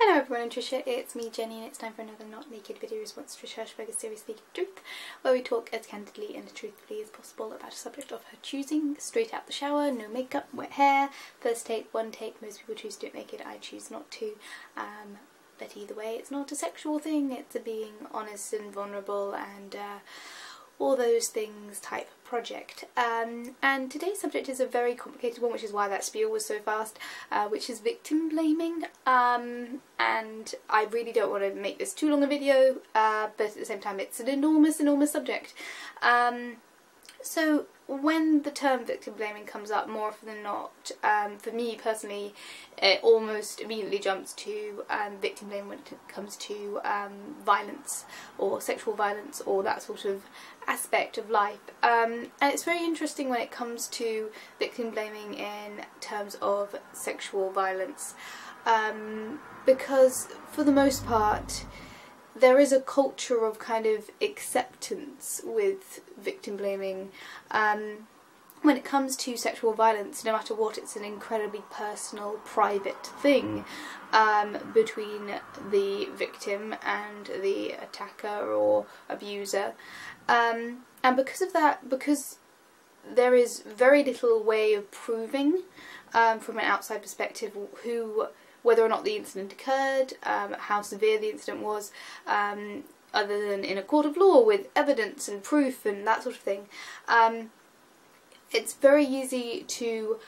Hello everyone, I'm Trisha, it's me Jenny, and it's time for another not naked video response to Trisha Hershberger's series Speaking Truth, where we talk as candidly and as truthfully as possible about a subject of her choosing, straight out the shower, no makeup, wet hair, first take, one take. Most people choose to do it naked, I choose not to, but either way it's not a sexual thing, it's a being honest and vulnerable and all those things type project. And today's subject is a very complicated one, which is why that spiel was so fast, which is victim blaming. And I really don't want to make this too long a video, but at the same time it's an enormous subject. So when the term victim blaming comes up, more often than not, for me personally, it almost immediately jumps to victim blaming when it comes to violence or sexual violence or that sort of aspect of life. And it's very interesting when it comes to victim blaming in terms of sexual violence, because for the most part there is a culture of kind of acceptance with victim blaming. When it comes to sexual violence, no matter what, it's an incredibly personal, private thing between the victim and the attacker or abuser. And because of that, because there is very little way of proving from an outside perspective whether or not the incident occurred, how severe the incident was, other than in a court of law with evidence and proof and that sort of thing. It's very easy to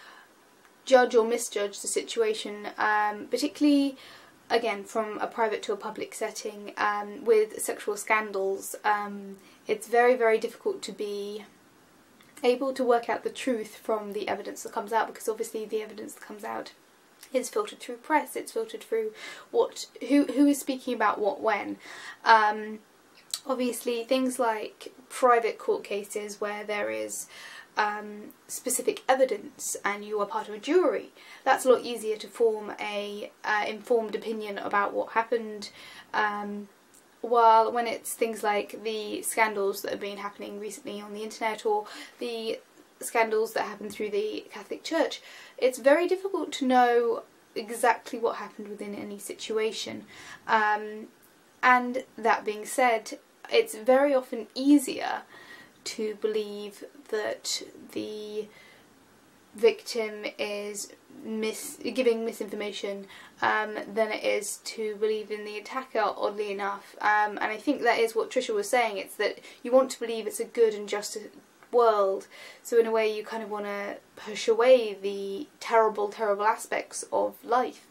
judge or misjudge the situation, particularly, again, from a private to a public setting. With sexual scandals, it's very difficult to be able to work out the truth from the evidence that comes out, because obviously the evidence that comes out is filtered through press, it's filtered through who is speaking about what when. Obviously things like private court cases where there is specific evidence and you are part of a jury, that's a lot easier to form a informed opinion about what happened, while when it's things like the scandals that have been happening recently on the internet or the scandals that happen through the Catholic Church, it's very difficult to know exactly what happened within any situation. And that being said, it's very often easier to believe that the victim is giving misinformation than it is to believe in the attacker, oddly enough. And I think that is what Trisha was saying, it's that you want to believe it's a good and just world, so in a way you kind of want to push away the terrible aspects of life.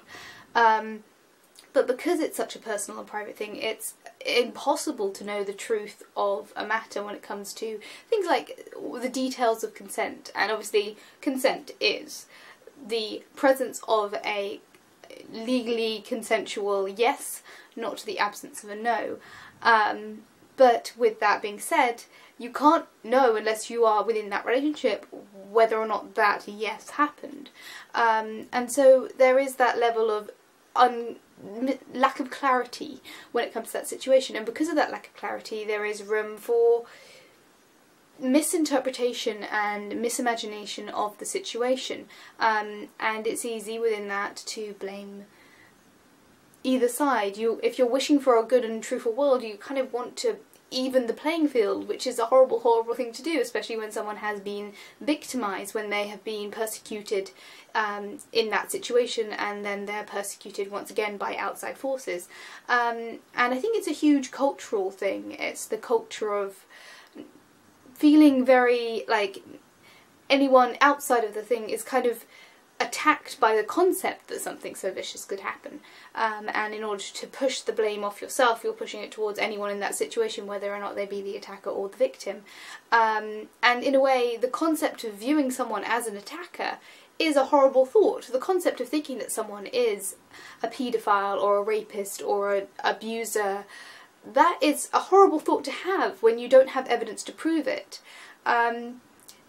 But because it's such a personal and private thing, it's impossible to know the truth of a matter when it comes to things like the details of consent. And obviously consent is the presence of a legally consensual yes, not the absence of a no. But with that being said, you can't know unless you are within that relationship whether or not that yes happened. And so there is that level of lack of clarity when it comes to that situation, and because of that lack of clarity there is room for misinterpretation and misimagination of the situation, and it's easy within that to blame either side. If you're wishing for a good and truthful world, you kind of want to even the playing field, which is a horrible thing to do, especially when someone has been victimised, when they have been persecuted in that situation, and then they're persecuted once again by outside forces. And I think it's a huge cultural thing. It's the culture of feeling very like anyone outside of the thing is kind of attacked by the concept that something so vicious could happen, and in order to push the blame off yourself, you're pushing it towards anyone in that situation, whether or not they be the attacker or the victim. And in a way, the concept of viewing someone as an attacker is a horrible thought. The concept of thinking that someone is a paedophile or a rapist or an abuser, that is a horrible thought to have when you don't have evidence to prove it.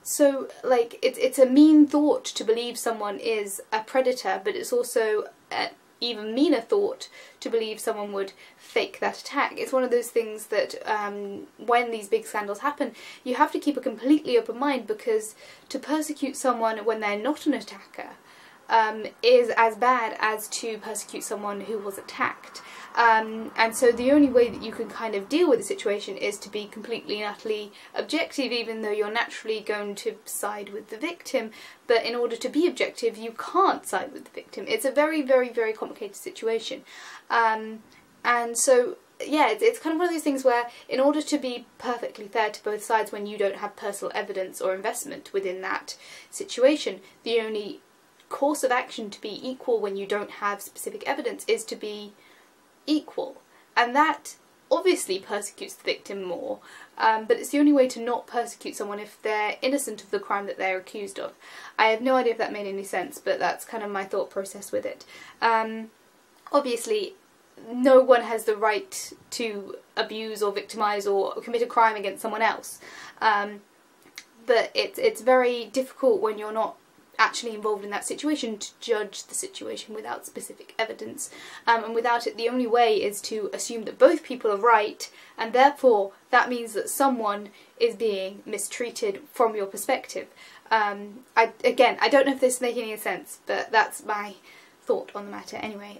So, like, it's a mean thought to believe someone is a predator, but it's also an even meaner thought to believe someone would fake that attack. It's one of those things that when these big scandals happen, you have to keep a completely open mind, because to persecute someone when they're not an attacker is as bad as to persecute someone who was attacked. And so the only way that you can kind of deal with the situation is to be completely and utterly objective, even though you're naturally going to side with the victim. But in order to be objective, you can't side with the victim. It's a very, very, very complicated situation. And so, yeah, it's kind of one of those things where, in order to be perfectly fair to both sides when you don't have personal evidence or investment within that situation, the only course of action to be equal when you don't have specific evidence is to be equal. And that obviously persecutes the victim more, but it's the only way to not persecute someone if they're innocent of the crime that they're accused of. I have no idea if that made any sense, but that's kind of my thought process with it. Obviously, no one has the right to abuse or victimise or commit a crime against someone else, but it's very difficult when you're not actually involved in that situation to judge the situation without specific evidence, and without it the only way is to assume that both people are right, and therefore that means that someone is being mistreated from your perspective. Again, I don't know if this is making any sense, but that's my thought on the matter anyway.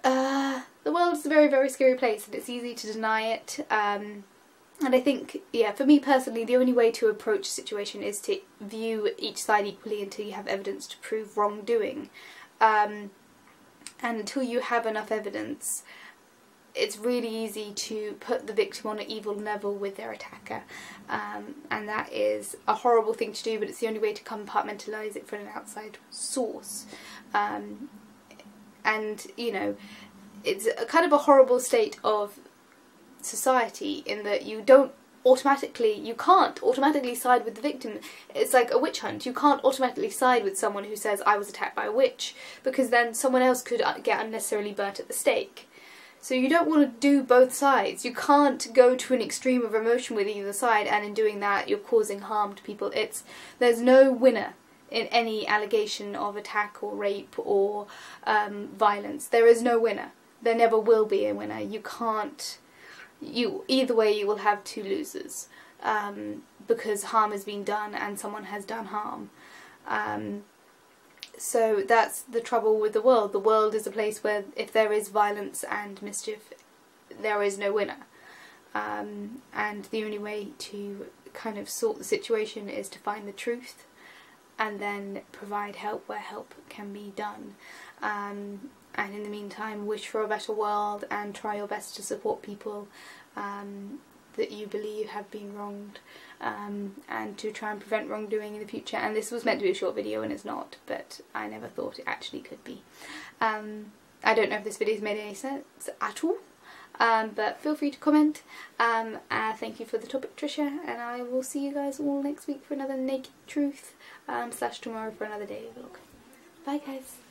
The world is a very, very scary place, and it's easy to deny it. And I think, yeah, for me personally, the only way to approach a situation is to view each side equally until you have evidence to prove wrongdoing. And until you have enough evidence, it's really easy to put the victim on an evil level with their attacker. And that is a horrible thing to do, but it's the only way to compartmentalise it from an outside source. And, you know, it's a kind of a horrible state of society in that you can't automatically side with the victim. It's like a witch hunt. You can't automatically side with someone who says, I was attacked by a witch, because then someone else could get unnecessarily burnt at the stake. So you don't want to do both sides. You can't go to an extreme of emotion with either side, and in doing that you're causing harm to people. There's no winner in any allegation of attack or rape or violence. There is no winner. There never will be a winner. You can't... either way you will have two losers, because harm has been done and someone has done harm. So that's the trouble with the world. The world is a place where if there is violence and mischief, there is no winner. And the only way to kind of sort the situation is to find the truth and then provide help where help can be done. And in the meantime, wish for a better world and try your best to support people that you believe have been wronged, and to try and prevent wrongdoing in the future. And this was meant to be a short video and it's not, but I never thought it actually could be. I don't know if this video's made any sense at all, but feel free to comment. Thank you for the topic, Trisha, and I will see you guys all next week for another Naked Truth, / tomorrow for another daily vlog. Bye guys!